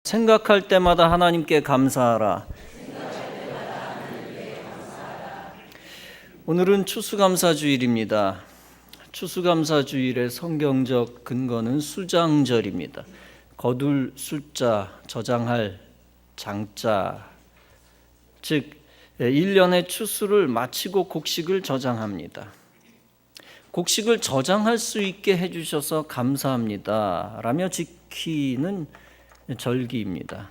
생각할 때마다 하나님께 감사하라. 오늘은 추수감사주일입니다. 추수감사주일의 성경적 근거는 수장절입니다. 거둘 숫자, 저장할 장자, 즉 1년의 추수를 마치고 곡식을 저장합니다. 곡식을 저장할 수 있게 해주셔서 감사합니다 라며 지키는 절기입니다.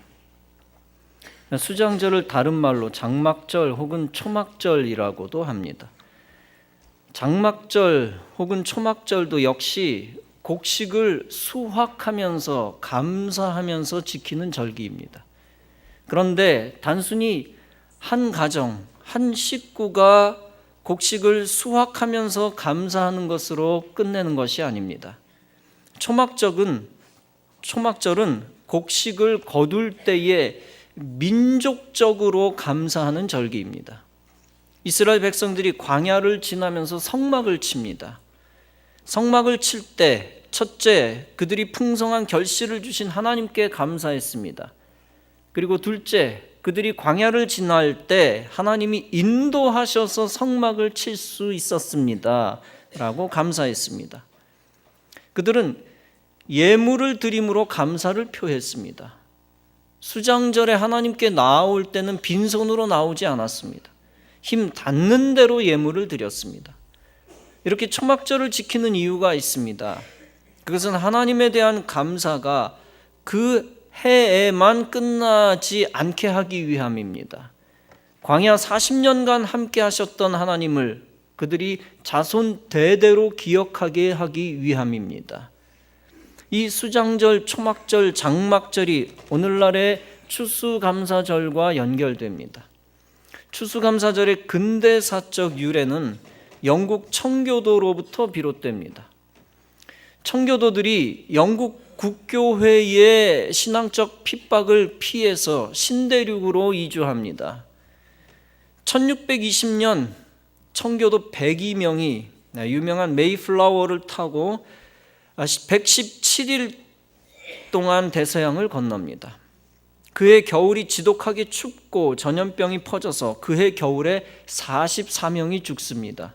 수장절을 다른 말로 장막절 혹은 초막절이라고도 합니다. 장막절 혹은 초막절도 역시 곡식을 수확하면서 감사하면서 지키는 절기입니다. 그런데 단순히 한 가정, 한 식구가 곡식을 수확하면서 감사하는 것으로 끝내는 것이 아닙니다. 초막절은 곡식을 거둘 때에 민족적으로 감사하는 절기입니다. 이스라엘 백성들이 광야를 지나면서 성막을 칩니다. 성막을 칠 때 첫째, 그들이 풍성한 결실을 주신 하나님께 감사했습니다. 그리고 둘째, 그들이 광야를 지날 때 하나님이 인도하셔서 성막을 칠 수 있었습니다 라고 감사했습니다. 그들은 예물을 드림으로 감사를 표했습니다. 수장절에 하나님께 나아올 때는 빈손으로 나오지 않았습니다. 힘 닿는 대로 예물을 드렸습니다. 이렇게 초막절을 지키는 이유가 있습니다. 그것은 하나님에 대한 감사가 그 해에만 끝나지 않게 하기 위함입니다. 광야 40년간 함께 하셨던 하나님을 그들이 자손 대대로 기억하게 하기 위함입니다. 이 수장절, 초막절, 장막절이 오늘날의 추수감사절과 연결됩니다. 추수감사절의 근대사적 유래는 영국 청교도로부터 비롯됩니다. 청교도들이 영국 국교회의 신앙적 핍박을 피해서 신대륙으로 이주합니다. 1620년 청교도 102명이 유명한 메이플라워를 타고 117일 동안 대서양을 건넙니다. 그해 겨울이 지독하게 춥고 전염병이 퍼져서 그해 겨울에 44명이 죽습니다.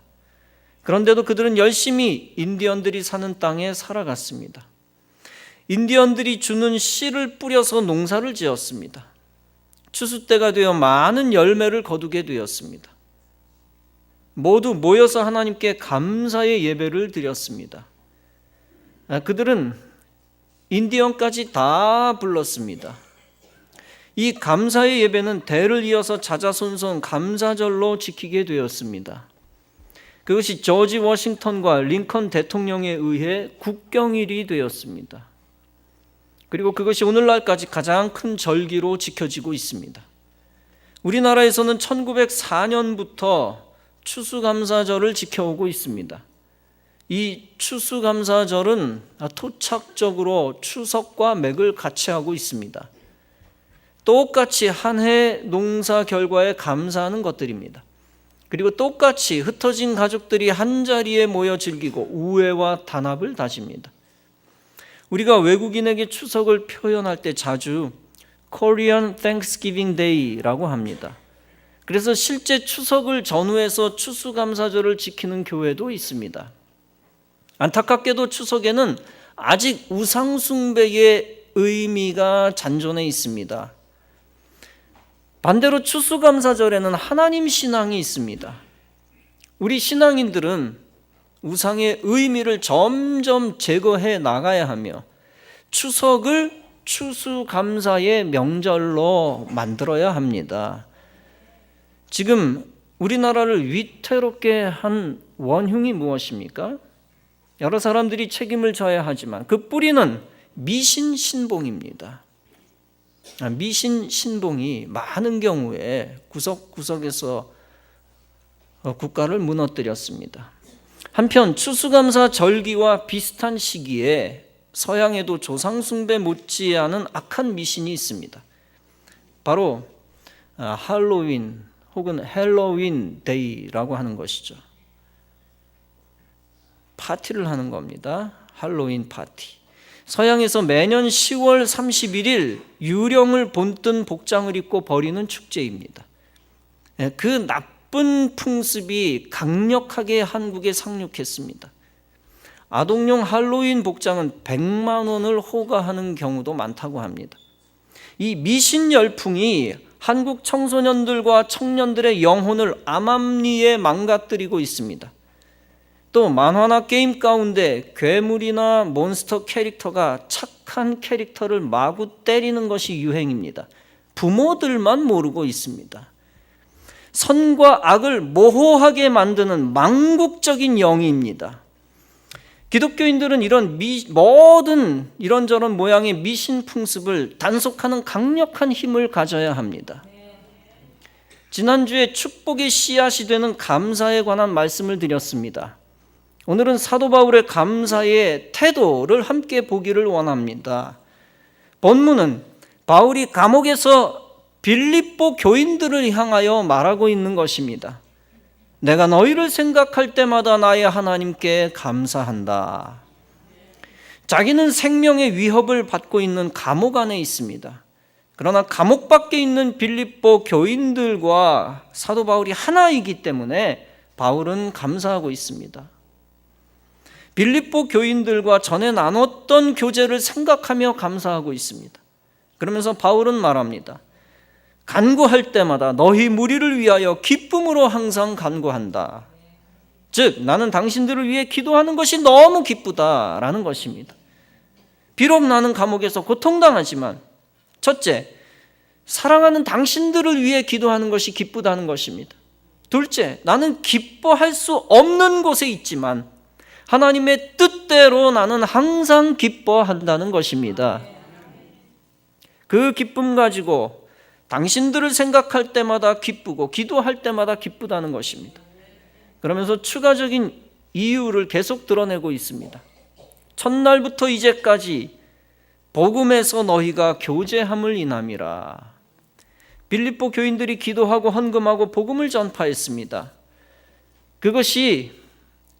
그런데도 그들은 열심히 인디언들이 사는 땅에 살아갔습니다. 인디언들이 주는 씨를 뿌려서 농사를 지었습니다. 추수 때가 되어 많은 열매를 거두게 되었습니다. 모두 모여서 하나님께 감사의 예배를 드렸습니다. 그들은 인디언까지 다 불렀습니다. 이 감사의 예배는 대를 이어서 자자손손 감사절로 지키게 되었습니다. 그것이 조지 워싱턴과 링컨 대통령에 의해 국경일이 되었습니다. 그리고 그것이 오늘날까지 가장 큰 절기로 지켜지고 있습니다. 우리나라에서는 1904년부터 추수감사절을 지켜오고 있습니다. 이 추수감사절은 토착적으로 추석과 맥을 같이 하고 있습니다. 똑같이 한 해 농사 결과에 감사하는 것들입니다. 그리고 똑같이 흩어진 가족들이 한자리에 모여 즐기고 우애와 단합을 다집니다. 우리가 외국인에게 추석을 표현할 때 자주 Korean Thanksgiving Day라고 합니다. 그래서 실제 추석을 전후해서 추수감사절을 지키는 교회도 있습니다. 안타깝게도 추석에는 아직 우상숭배의 의미가 잔존해 있습니다. 반대로 추수감사절에는 하나님 신앙이 있습니다. 우리 신앙인들은 우상의 의미를 점점 제거해 나가야 하며 추석을 추수감사의 명절로 만들어야 합니다. 지금 우리나라를 위태롭게 한 원흉이 무엇입니까? 여러 사람들이 책임을 져야 하지만 그 뿌리는 미신신봉입니다. 미신신봉이 많은 경우에 구석구석에서 국가를 무너뜨렸습니다. 한편 추수감사 절기와 비슷한 시기에 서양에도 조상숭배 못지않은 악한 미신이 있습니다. 바로 할로윈 혹은 헬로윈 데이라고 하는 것이죠. 파티를 하는 겁니다. 할로윈 파티. 서양에서 매년 10월 31일 유령을 본뜬 복장을 입고 벌이는 축제입니다. 그 나쁜 풍습이 강력하게 한국에 상륙했습니다. 아동용 할로윈 복장은 100만 원을 호가하는 경우도 많다고 합니다. 이 미신 열풍이 한국 청소년들과 청년들의 영혼을 암암리에 망가뜨리고 있습니다. 또 만화나 게임 가운데 괴물이나 몬스터 캐릭터가 착한 캐릭터를 마구 때리는 것이 유행입니다. 부모들만 모르고 있습니다. 선과 악을 모호하게 만드는 망국적인 영입니다. 기독교인들은 이런 모든 이런저런 모양의 미신 풍습을 단속하는 강력한 힘을 가져야 합니다. 지난주에 축복의 씨앗이 되는 감사에 관한 말씀을 드렸습니다. 오늘은 사도 바울의 감사의 태도를 함께 보기를 원합니다. 본문은 바울이 감옥에서 빌립보 교인들을 향하여 말하고 있는 것입니다. 내가 너희를 생각할 때마다 나의 하나님께 감사한다. 자기는 생명의 위협을 받고 있는 감옥 안에 있습니다. 그러나 감옥 밖에 있는 빌립보 교인들과 사도 바울이 하나이기 때문에 바울은 감사하고 있습니다. 빌립보 교인들과 전에 나눴던 교제를 생각하며 감사하고 있습니다. 그러면서 바울은 말합니다. 간구할 때마다 너희 무리를 위하여 기쁨으로 항상 간구한다. 즉 나는 당신들을 위해 기도하는 것이 너무 기쁘다라는 것입니다. 비록 나는 감옥에서 고통당하지만 첫째, 사랑하는 당신들을 위해 기도하는 것이 기쁘다는 것입니다. 둘째, 나는 기뻐할 수 없는 곳에 있지만 하나님의 뜻대로 나는 항상 기뻐한다는 것입니다. 그 기쁨 가지고 당신들을 생각할 때마다 기쁘고 기도할 때마다 기쁘다는 것입니다. 그러면서 추가적인 이유를 계속 드러내고 있습니다. 첫날부터 이제까지 복음에서 너희가 교제함을 인함이라. 빌립보 교인들이 기도하고 헌금하고 복음을 전파했습니다. 그것이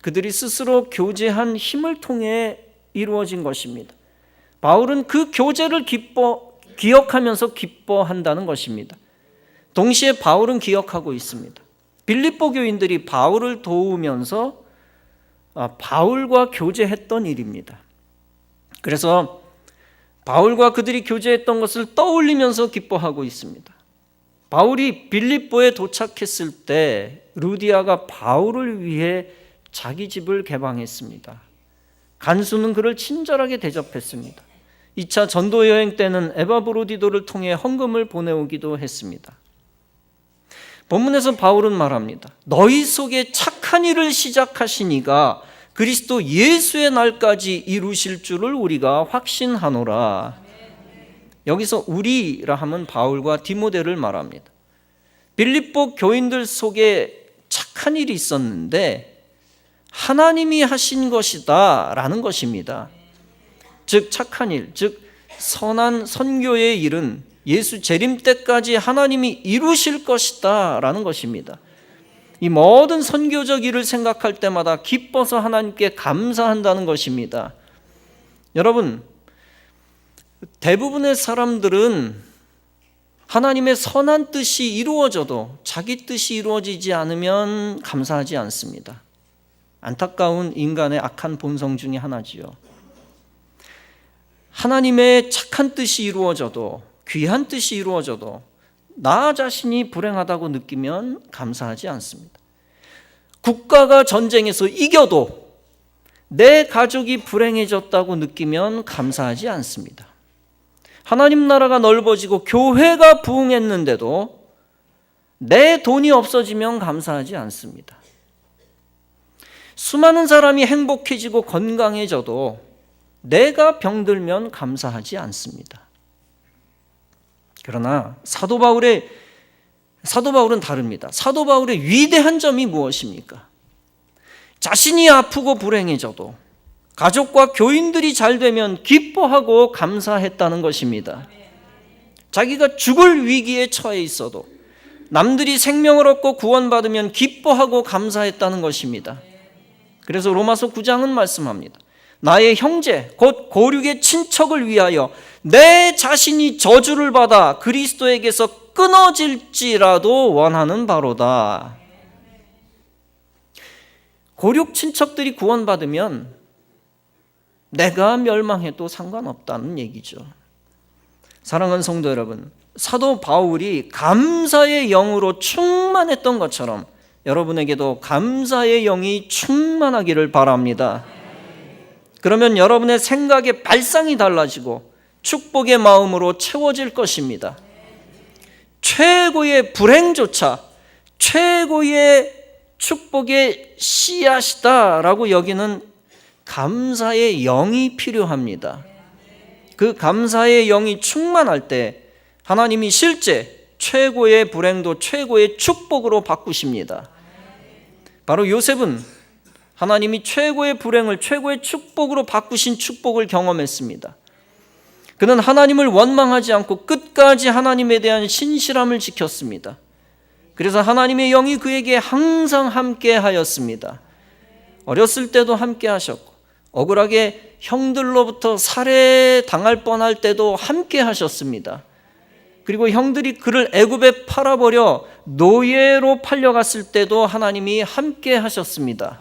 그들이 스스로 교제한 힘을 통해 이루어진 것입니다. 바울은 그 교제를 기억하면서 기뻐한다는 것입니다. 동시에 바울은 기억하고 있습니다. 빌립보 교인들이 바울을 도우면서 바울과 교제했던 일입니다. 그래서 바울과 그들이 교제했던 것을 떠올리면서 기뻐하고 있습니다. 바울이 빌립보에 도착했을 때 루디아가 바울을 위해 자기 집을 개방했습니다. 간수는 그를 친절하게 대접했습니다. 2차 전도 여행 때는 에바브로디도를 통해 헌금을 보내오기도 했습니다. 본문에서 바울은 말합니다. 너희 속에 착한 일을 시작하신 이가 그리스도 예수의 날까지 이루실 줄을 우리가 확신하노라. 여기서 우리라 하면 바울과 디모데를 말합니다. 빌립보 교인들 속에 착한 일이 있었는데 하나님이 하신 것이다 라는 것입니다. 즉 착한 일, 즉 선한 선교의 일은 예수 재림 때까지 하나님이 이루실 것이다 라는 것입니다. 이 모든 선교적 일을 생각할 때마다 기뻐서 하나님께 감사한다는 것입니다. 여러분, 대부분의 사람들은 하나님의 선한 뜻이 이루어져도 자기 뜻이 이루어지지 않으면 감사하지 않습니다. 안타까운 인간의 악한 본성 중에 하나지요. 하나님의 착한 뜻이 이루어져도, 귀한 뜻이 이루어져도 나 자신이 불행하다고 느끼면 감사하지 않습니다. 국가가 전쟁에서 이겨도 내 가족이 불행해졌다고 느끼면 감사하지 않습니다. 하나님 나라가 넓어지고 교회가 부흥했는데도 내 돈이 없어지면 감사하지 않습니다. 수많은 사람이 행복해지고 건강해져도 내가 병들면 감사하지 않습니다. 그러나 사도 바울은 다릅니다. 사도 바울의 위대한 점이 무엇입니까? 자신이 아프고 불행해져도 가족과 교인들이 잘 되면 기뻐하고 감사했다는 것입니다. 자기가 죽을 위기에 처해 있어도 남들이 생명을 얻고 구원받으면 기뻐하고 감사했다는 것입니다. 그래서 로마서 9장은 말씀합니다. 나의 형제 곧 고륙의 친척을 위하여 내 자신이 저주를 받아 그리스도에게서 끊어질지라도 원하는 바로다. 고륙 친척들이 구원받으면 내가 멸망해도 상관없다는 얘기죠. 사랑하는 성도 여러분, 사도 바울이 감사의 영으로 충만했던 것처럼 여러분에게도 감사의 영이 충만하기를 바랍니다. 그러면 여러분의 생각의 발상이 달라지고 축복의 마음으로 채워질 것입니다. 최고의 불행조차 최고의 축복의 씨앗이다라고 여기는 감사의 영이 필요합니다. 그 감사의 영이 충만할 때 하나님이 실제 최고의 불행도 최고의 축복으로 바꾸십니다. 바로 요셉은 하나님이 최고의 불행을 최고의 축복으로 바꾸신 축복을 경험했습니다. 그는 하나님을 원망하지 않고 끝까지 하나님에 대한 신실함을 지켰습니다. 그래서 하나님의 영이 그에게 항상 함께 하였습니다. 어렸을 때도 함께 하셨고 억울하게 형들로부터 살해당할 뻔할 때도 함께 하셨습니다. 그리고 형들이 그를 애굽에 팔아버려 노예로 팔려갔을 때도 하나님이 함께 하셨습니다.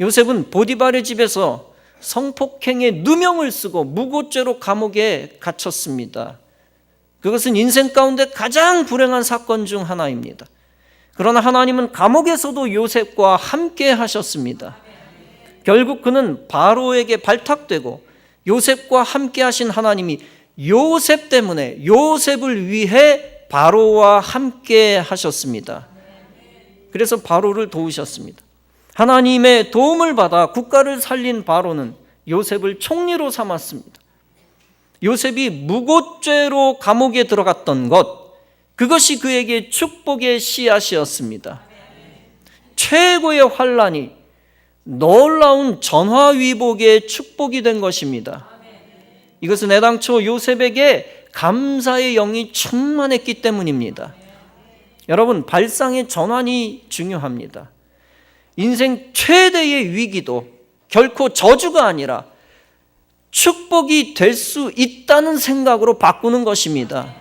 요셉은 보디발의 집에서 성폭행의 누명을 쓰고 무고죄로 감옥에 갇혔습니다. 그것은 인생 가운데 가장 불행한 사건 중 하나입니다. 그러나 하나님은 감옥에서도 요셉과 함께 하셨습니다. 결국 그는 바로에게 발탁되고 요셉과 함께 하신 하나님이 요셉 때문에 요셉을 위해 바로와 함께 하셨습니다. 그래서 바로를 도우셨습니다. 하나님의 도움을 받아 국가를 살린 바로는 요셉을 총리로 삼았습니다. 요셉이 무고죄로 감옥에 들어갔던 것, 그것이 그에게 축복의 씨앗이었습니다. 최고의 환난이 놀라운 전화위복의 축복이 된 것입니다. 이것은 애당초 요셉에게 감사의 영이 충만했기 때문입니다. 여러분, 발상의 전환이 중요합니다. 인생 최대의 위기도 결코 저주가 아니라 축복이 될 수 있다는 생각으로 바꾸는 것입니다.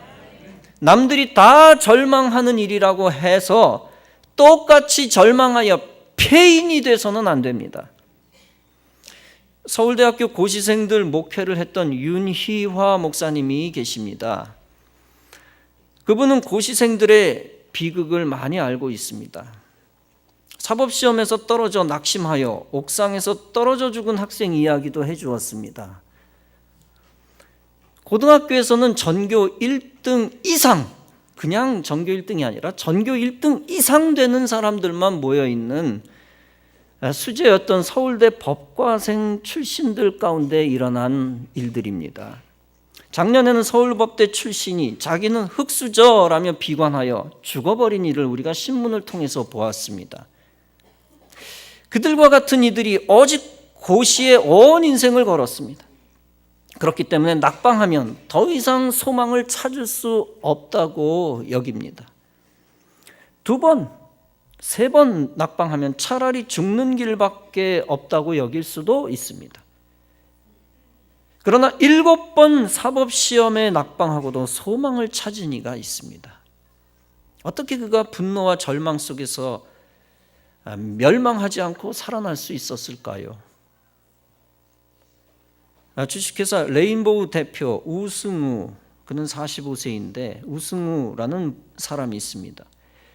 남들이 다 절망하는 일이라고 해서 똑같이 절망하여 폐인이 돼서는 안 됩니다. 서울대학교 고시생들 목회를 했던 윤희화 목사님이 계십니다. 그분은 고시생들의 비극을 많이 알고 있습니다. 사법시험에서 떨어져 낙심하여 옥상에서 떨어져 죽은 학생 이야기도 해주었습니다. 고등학교에서는 전교 1등 이상, 그냥 전교 1등이 아니라 전교 1등 이상 되는 사람들만 모여있는 수재였던 서울대 법과생 출신들 가운데 일어난 일들입니다. 작년에는 서울법대 출신이 자기는 흙수저라며 비관하여 죽어버린 일을 우리가 신문을 통해서 보았습니다. 그들과 같은 이들이 오직 고시에 온 인생을 걸었습니다. 그렇기 때문에 낙방하면 더 이상 소망을 찾을 수 없다고 여깁니다. 2번, 3번 낙방하면 차라리 죽는 길밖에 없다고 여길 수도 있습니다. 그러나 7번 사법시험에 낙방하고도 소망을 찾은 이가 있습니다. 어떻게 그가 분노와 절망 속에서 멸망하지 않고 살아날 수 있었을까요? 주식회사 레인보우 대표 우승우, 그는 45세인데 우승우라는 사람이 있습니다.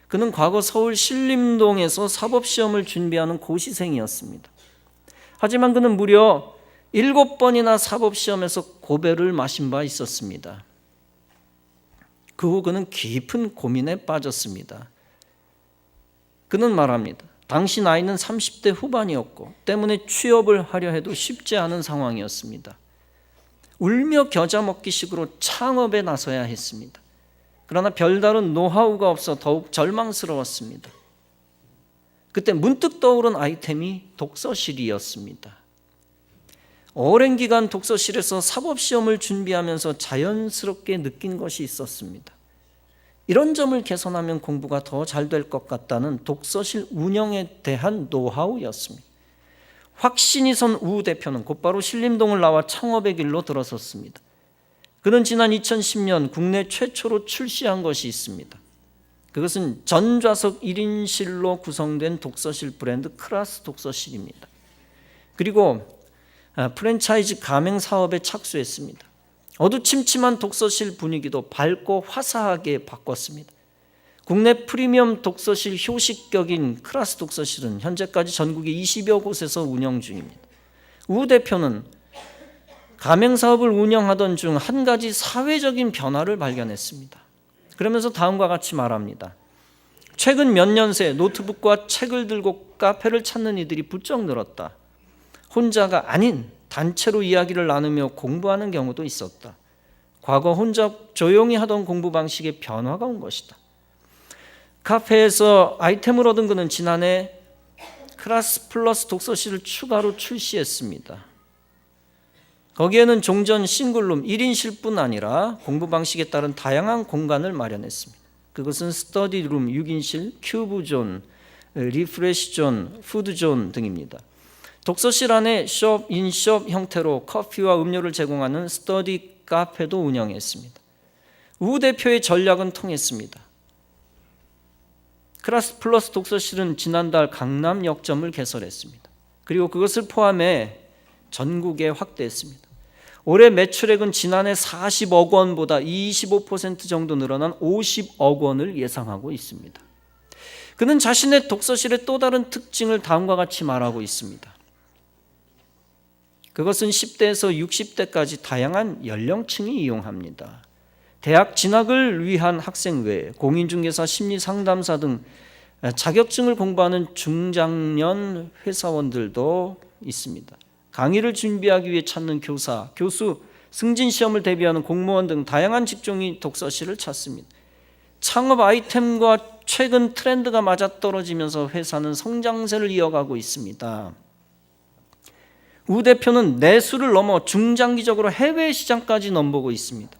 그는 과거 서울 신림동에서 사법시험을 준비하는 고시생이었습니다. 하지만 그는 무려 7번이나 사법시험에서 고배를 마신 바 있었습니다. 그 후 그는 깊은 고민에 빠졌습니다. 그는 말합니다. 당시 나이는 30대 후반이었고 때문에 취업을 하려 해도 쉽지 않은 상황이었습니다. 울며 겨자 먹기식으로 창업에 나서야 했습니다. 그러나 별다른 노하우가 없어 더욱 절망스러웠습니다. 그때 문득 떠오른 아이템이 독서실이었습니다. 오랜 기간 독서실에서 사법시험을 준비하면서 자연스럽게 느낀 것이 있었습니다. 이런 점을 개선하면 공부가 더 잘 될 것 같다는 독서실 운영에 대한 노하우였습니다. 확신이 선 우 대표는 곧바로 신림동을 나와 창업의 길로 들어섰습니다. 그는 지난 2010년 국내 최초로 출시한 것이 있습니다. 그것은 전좌석 1인실로 구성된 독서실 브랜드 크라스 독서실입니다. 그리고 프랜차이즈 가맹 사업에 착수했습니다. 어두침침한 독서실 분위기도 밝고 화사하게 바꿨습니다. 국내 프리미엄 독서실 효시격인 크라스 독서실은 현재까지 전국의 20여 곳에서 운영 중입니다. 우 대표는 가맹 사업을 운영하던 중 한 가지 사회적인 변화를 발견했습니다. 그러면서 다음과 같이 말합니다. 최근 몇 년 새 노트북과 책을 들고 카페를 찾는 이들이 부쩍 늘었다. 혼자가 아닌 단체로 이야기를 나누며 공부하는 경우도 있었다. 과거 혼자 조용히 하던 공부 방식에 변화가 온 것이다. 카페에서 아이템을 얻은 그는 지난해 크라스 플러스 독서실을 추가로 출시했습니다. 거기에는 종전 싱글룸 1인실뿐 아니라 공부 방식에 따른 다양한 공간을 마련했습니다. 그것은 스터디룸 6인실, 큐브존, 리프레시존, 푸드존 등입니다. 독서실 안에 숍, 인숍 형태로 커피와 음료를 제공하는 스터디 카페도 운영했습니다. 우 대표의 전략은 통했습니다. 크라스 플러스 독서실은 지난달 강남 역점을 개설했습니다. 그리고 그것을 포함해 전국에 확대했습니다. 올해 매출액은 지난해 40억 원보다 25% 정도 늘어난 50억 원을 예상하고 있습니다. 그는 자신의 독서실의 또 다른 특징을 다음과 같이 말하고 있습니다. 그것은 10대에서 60대까지 다양한 연령층이 이용합니다. 대학 진학을 위한 학생 외에 공인중개사, 심리상담사 등 자격증을 공부하는 중장년 회사원들도 있습니다. 강의를 준비하기 위해 찾는 교사, 교수, 승진시험을 대비하는 공무원 등 다양한 직종이 독서실을 찾습니다. 창업 아이템과 최근 트렌드가 맞아떨어지면서 회사는 성장세를 이어가고 있습니다. 우 대표는 내수를 넘어 중장기적으로 해외 시장까지 넘보고 있습니다.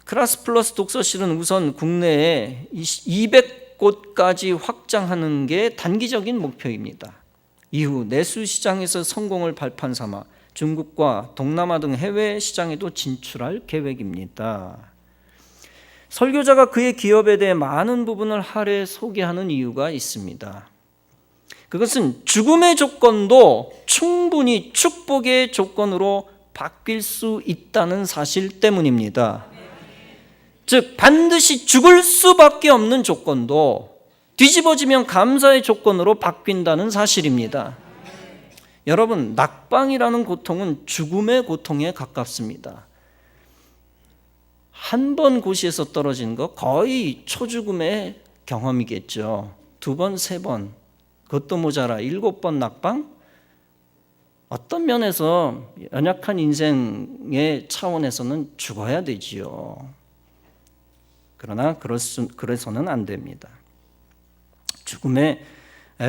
크라스 플러스 독서실은 우선 국내에 200곳까지 확장하는 게 단기적인 목표입니다. 이후 내수 시장에서 성공을 발판 삼아 중국과 동남아 등 해외 시장에도 진출할 계획입니다. 설교자가 그의 기업에 대해 많은 부분을 하래 소개하는 이유가 있습니다. 그것은 죽음의 조건도 충분히 축복의 조건으로 바뀔 수 있다는 사실 때문입니다. 즉 반드시 죽을 수밖에 없는 조건도 뒤집어지면 감사의 조건으로 바뀐다는 사실입니다. 여러분, 낙방이라는 고통은 죽음의 고통에 가깝습니다. 한 번 고시에서 떨어진 거 거의 초죽음의 경험이겠죠. 2번, 3번, 그것도 모자라 7번 낙방? 어떤 면에서 연약한 인생의 차원에서는 죽어야 되지요. 그러나 그래서는 안 됩니다. 죽음의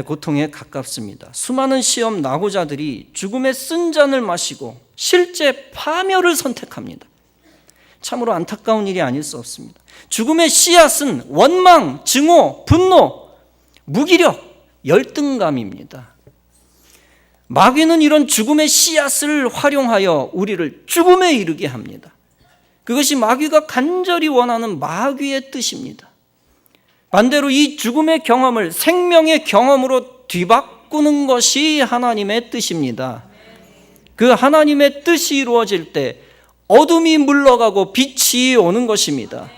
고통에 가깝습니다. 수많은 시험 낙오자들이 죽음의 쓴 잔을 마시고 실제 파멸을 선택합니다. 참으로 안타까운 일이 아닐 수 없습니다. 죽음의 씨앗은 원망, 증오, 분노, 무기력, 열등감입니다. 마귀는 이런 죽음의 씨앗을 활용하여 우리를 죽음에 이르게 합니다. 그것이 마귀가 간절히 원하는 마귀의 뜻입니다. 반대로 이 죽음의 경험을 생명의 경험으로 뒤바꾸는 것이 하나님의 뜻입니다. 그 하나님의 뜻이 이루어질 때 어둠이 물러가고 빛이 오는 것입니다.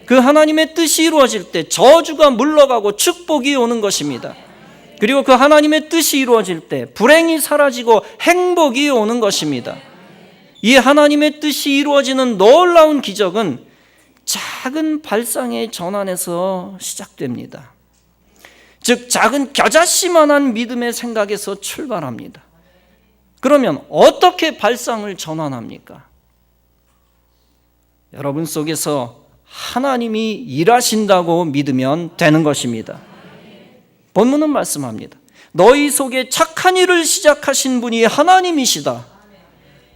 그 하나님의 뜻이 이루어질 때 저주가 물러가고 축복이 오는 것입니다. 그리고 그 하나님의 뜻이 이루어질 때 불행이 사라지고 행복이 오는 것입니다. 이 하나님의 뜻이 이루어지는 놀라운 기적은 작은 발상의 전환에서 시작됩니다. 즉 작은 겨자씨만한 믿음의 생각에서 출발합니다. 그러면 어떻게 발상을 전환합니까? 여러분 속에서 하나님이 일하신다고 믿으면 되는 것입니다. 본문은 말씀합니다. 너희 속에 착한 일을 시작하신 분이 하나님이시다.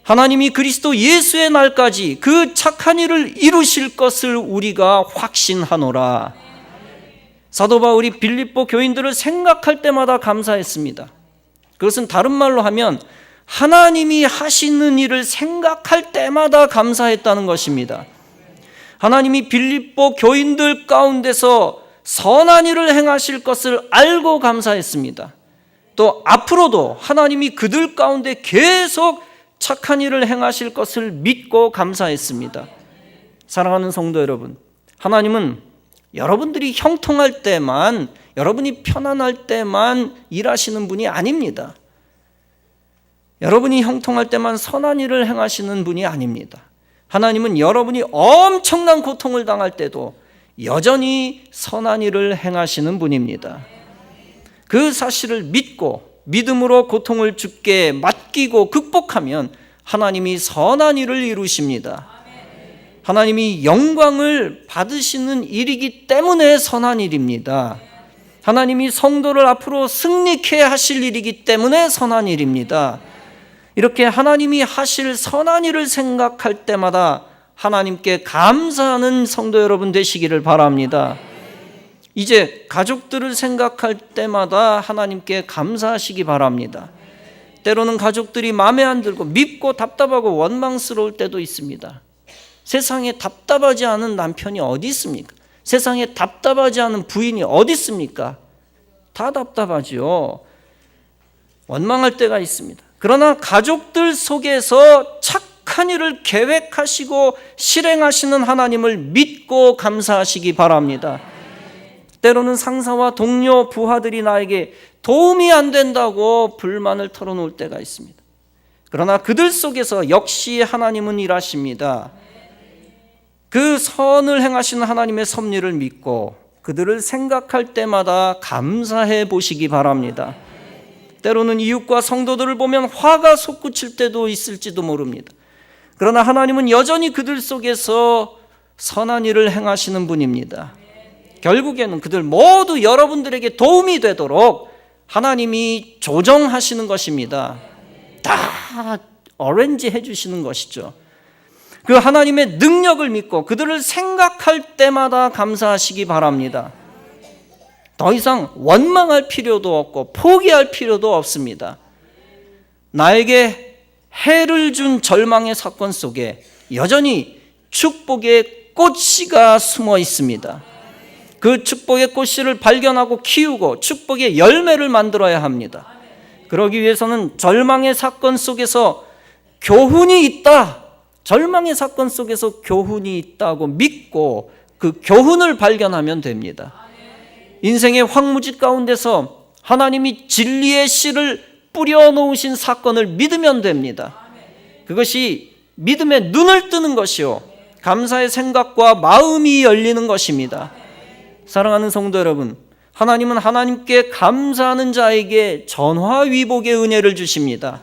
하나님이 그리스도 예수의 날까지 그 착한 일을 이루실 것을 우리가 확신하노라. 사도 바울이 빌립보 교인들을 생각할 때마다 감사했습니다. 그것은 다른 말로 하면 하나님이 하시는 일을 생각할 때마다 감사했다는 것입니다. 하나님이 빌립보 교인들 가운데서 선한 일을 행하실 것을 알고 감사했습니다. 또 앞으로도 하나님이 그들 가운데 계속 착한 일을 행하실 것을 믿고 감사했습니다. 사랑하는 성도 여러분, 하나님은 여러분들이 형통할 때만, 여러분이 편안할 때만 일하시는 분이 아닙니다. 여러분이 형통할 때만 선한 일을 행하시는 분이 아닙니다. 하나님은 여러분이 엄청난 고통을 당할 때도 여전히 선한 일을 행하시는 분입니다. 그 사실을 믿고 믿음으로 고통을 주께 맡기고 극복하면 하나님이 선한 일을 이루십니다. 하나님이 영광을 받으시는 일이기 때문에 선한 일입니다. 하나님이 성도를 앞으로 승리케 하실 일이기 때문에 선한 일입니다. 이렇게 하나님이 하실 선한 일을 생각할 때마다 하나님께 감사하는 성도 여러분 되시기를 바랍니다. 이제 가족들을 생각할 때마다 하나님께 감사하시기 바랍니다. 때로는 가족들이 마음에 안 들고 밉고 답답하고 원망스러울 때도 있습니다. 세상에 답답하지 않은 남편이 어디 있습니까? 세상에 답답하지 않은 부인이 어디 있습니까? 다 답답하죠. 원망할 때가 있습니다. 그러나 가족들 속에서 착한 일을 계획하시고 실행하시는 하나님을 믿고 감사하시기 바랍니다. 때로는 상사와 동료, 부하들이 나에게 도움이 안 된다고 불만을 털어놓을 때가 있습니다. 그러나 그들 속에서 역시 하나님은 일하십니다. 그 선을 행하시는 하나님의 섭리를 믿고 그들을 생각할 때마다 감사해 보시기 바랍니다. 때로는 이웃과 성도들을 보면 화가 솟구칠 때도 있을지도 모릅니다. 그러나 하나님은 여전히 그들 속에서 선한 일을 행하시는 분입니다. 결국에는 그들 모두 여러분들에게 도움이 되도록 하나님이 조정하시는 것입니다. 다 어레인지 해주시는 것이죠. 그 하나님의 능력을 믿고 그들을 생각할 때마다 감사하시기 바랍니다. 더 이상 원망할 필요도 없고 포기할 필요도 없습니다. 나에게 해를 준 절망의 사건 속에 여전히 축복의 꽃씨가 숨어 있습니다. 그 축복의 꽃씨를 발견하고 키우고 축복의 열매를 만들어야 합니다. 그러기 위해서는 절망의 사건 속에서 교훈이 있다, 절망의 사건 속에서 교훈이 있다고 믿고 그 교훈을 발견하면 됩니다. 인생의 황무지 가운데서 하나님이 진리의 씨를 뿌려놓으신 사건을 믿으면 됩니다. 그것이 믿음의 눈을 뜨는 것이요, 감사의 생각과 마음이 열리는 것입니다. 사랑하는 성도 여러분, 하나님은 하나님께 감사하는 자에게 전화위복의 은혜를 주십니다.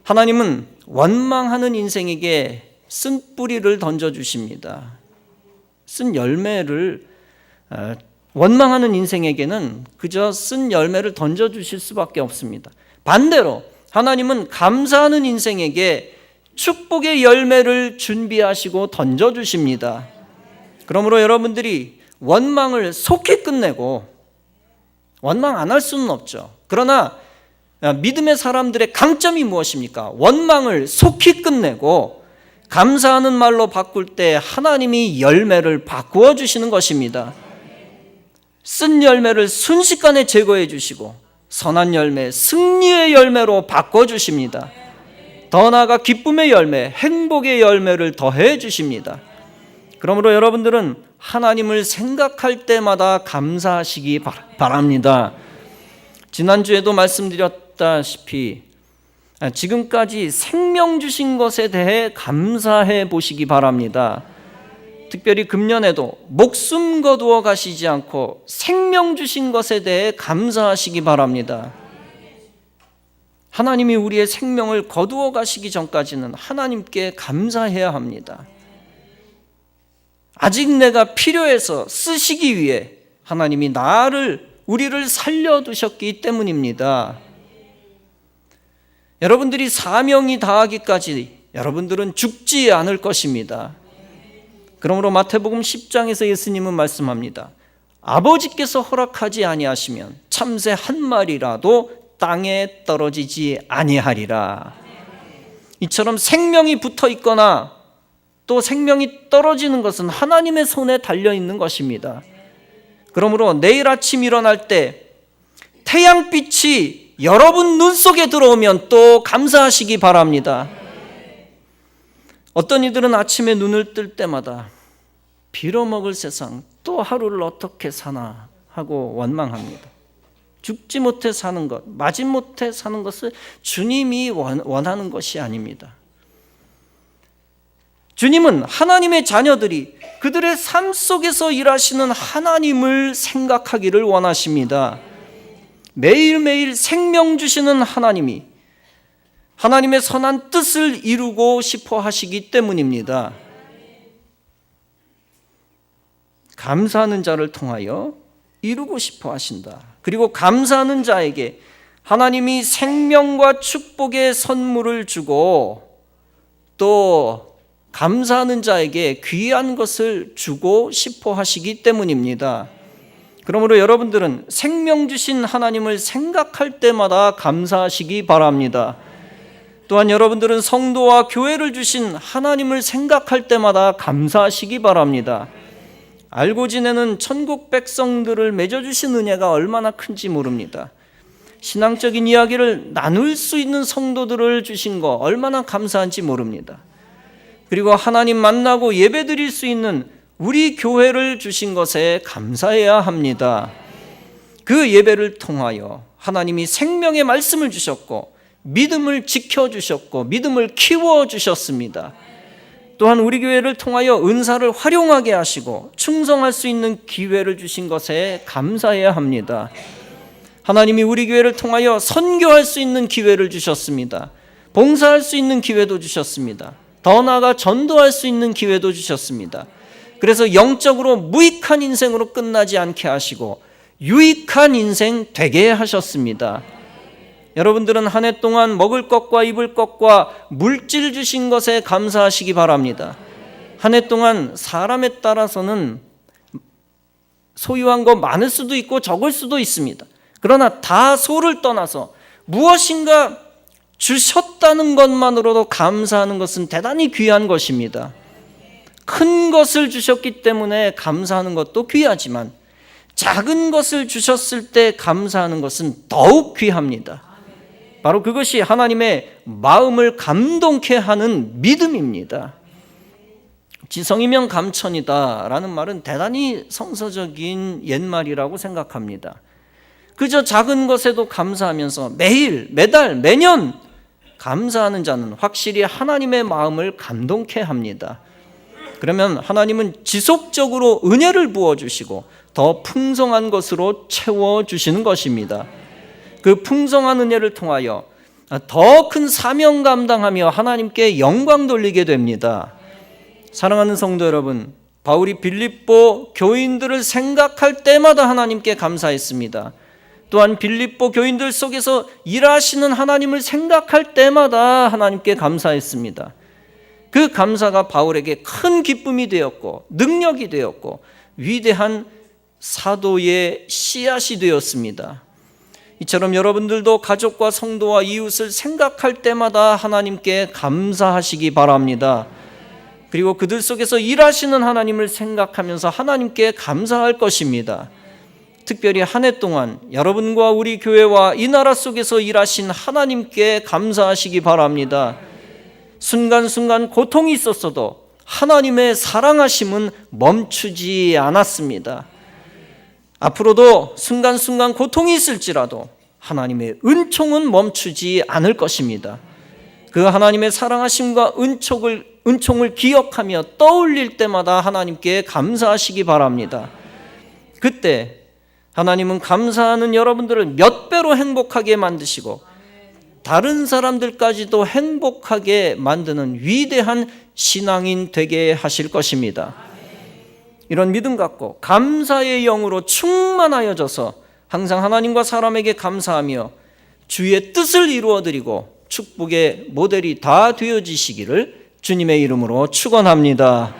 하나님은 원망하는 인생에게 쓴 뿌리를 던져주십니다. 쓴 열매를, 원망하는 인생에게는 그저 쓴 열매를 던져주실 수밖에 없습니다. 반대로 하나님은 감사하는 인생에게 축복의 열매를 준비하시고 던져주십니다. 그러므로 여러분들이 원망을 속히 끝내고, 원망 안 할 수는 없죠. 그러나 믿음의 사람들의 강점이 무엇입니까? 원망을 속히 끝내고 감사하는 말로 바꿀 때 하나님이 열매를 바꾸어 주시는 것입니다. 쓴 열매를 순식간에 제거해 주시고 선한 열매, 승리의 열매로 바꿔 주십니다. 더 나아가 기쁨의 열매, 행복의 열매를 더해 주십니다. 그러므로 여러분들은 하나님을 생각할 때마다 감사하시기 바랍니다. 지난주에도 말씀드렸다시피 지금까지 생명 주신 것에 대해 감사해 보시기 바랍니다. 특별히 금년에도 목숨 거두어 가시지 않고 생명 주신 것에 대해 감사하시기 바랍니다. 하나님이 우리의 생명을 거두어 가시기 전까지는 하나님께 감사해야 합니다. 아직 내가 필요해서 쓰시기 위해 하나님이 우리를 살려두셨기 때문입니다. 여러분들이 사명이 다하기까지 여러분들은 죽지 않을 것입니다. 그러므로 마태복음 10장에서 예수님은 말씀합니다. 아버지께서 허락하지 아니하시면 참새 한 마리라도 땅에 떨어지지 아니하리라. 이처럼 생명이 붙어 있거나 또 생명이 떨어지는 것은 하나님의 손에 달려 있는 것입니다. 그러므로 내일 아침 일어날 때 태양빛이 여러분 눈 속에 들어오면 또 감사하시기 바랍니다. 어떤 이들은 아침에 눈을 뜰 때마다 빌어먹을 세상, 또 하루를 어떻게 사나 하고 원망합니다. 죽지 못해 사는 것, 마지못해 사는 것을 주님이 원하는 것이 아닙니다. 주님은 하나님의 자녀들이 그들의 삶 속에서 일하시는 하나님을 생각하기를 원하십니다. 매일매일 생명 주시는 하나님이 하나님의 선한 뜻을 이루고 싶어 하시기 때문입니다. 감사하는 자를 통하여 이루고 싶어 하신다. 그리고 감사하는 자에게 하나님이 생명과 축복의 선물을 주고 또 감사하는 자에게 귀한 것을 주고 싶어 하시기 때문입니다. 그러므로 여러분들은 생명 주신 하나님을 생각할 때마다 감사하시기 바랍니다. 또한 여러분들은 성도와 교회를 주신 하나님을 생각할 때마다 감사하시기 바랍니다. 알고 지내는 천국 백성들을 맺어주신 은혜가 얼마나 큰지 모릅니다. 신앙적인 이야기를 나눌 수 있는 성도들을 주신 거 얼마나 감사한지 모릅니다. 그리고 하나님 만나고 예배 드릴 수 있는 우리 교회를 주신 것에 감사해야 합니다. 그 예배를 통하여 하나님이 생명의 말씀을 주셨고 믿음을 지켜주셨고 믿음을 키워주셨습니다. 또한 우리 교회를 통하여 은사를 활용하게 하시고 충성할 수 있는 기회를 주신 것에 감사해야 합니다. 하나님이 우리 교회를 통하여 선교할 수 있는 기회를 주셨습니다. 봉사할 수 있는 기회도 주셨습니다. 더 나아가 전도할 수 있는 기회도 주셨습니다. 그래서 영적으로 무익한 인생으로 끝나지 않게 하시고 유익한 인생 되게 하셨습니다. 여러분들은 한 해 동안 먹을 것과 입을 것과 물질 주신 것에 감사하시기 바랍니다. 한 해 동안 사람에 따라서는 소유한 거 많을 수도 있고 적을 수도 있습니다. 그러나 다 소를 떠나서 무엇인가 주셨다는 것만으로도 감사하는 것은 대단히 귀한 것입니다. 큰 것을 주셨기 때문에 감사하는 것도 귀하지만 작은 것을 주셨을 때 감사하는 것은 더욱 귀합니다. 바로 그것이 하나님의 마음을 감동케 하는 믿음입니다. 지성이면 감천이다 라는 말은 대단히 성서적인 옛말이라고 생각합니다. 그저 작은 것에도 감사하면서 매일, 매달, 매년 감사하는 자는 확실히 하나님의 마음을 감동케 합니다. 그러면 하나님은 지속적으로 은혜를 부어주시고 더 풍성한 것으로 채워주시는 것입니다. 그 풍성한 은혜를 통하여 더 큰 사명 감당하며 하나님께 영광 돌리게 됩니다. 사랑하는 성도 여러분, 바울이 빌립보 교인들을 생각할 때마다 하나님께 감사했습니다. 또한 빌립보 교인들 속에서 일하시는 하나님을 생각할 때마다 하나님께 감사했습니다. 그 감사가 바울에게 큰 기쁨이 되었고 능력이 되었고 위대한 사도의 씨앗이 되었습니다. 이처럼 여러분들도 가족과 성도와 이웃을 생각할 때마다 하나님께 감사하시기 바랍니다. 그리고 그들 속에서 일하시는 하나님을 생각하면서 하나님께 감사할 것입니다. 특별히 한 해 동안 여러분과 우리 교회와 이 나라 속에서 일하신 하나님께 감사하시기 바랍니다. 순간순간 고통이 있었어도 하나님의 사랑하심은 멈추지 않았습니다. 앞으로도 순간순간 고통이 있을지라도 하나님의 은총은 멈추지 않을 것입니다. 그 하나님의 사랑하심과 은총을 기억하며 떠올릴 때마다 하나님께 감사하시기 바랍니다. 그때 하나님은 감사하는 여러분들을 몇 배로 행복하게 만드시고 다른 사람들까지도 행복하게 만드는 위대한 신앙인 되게 하실 것입니다. 이런 믿음 갖고 감사의 영으로 충만하여져서 항상 하나님과 사람에게 감사하며 주의 뜻을 이루어드리고 축복의 모델이 다 되어지시기를 주님의 이름으로 축원합니다.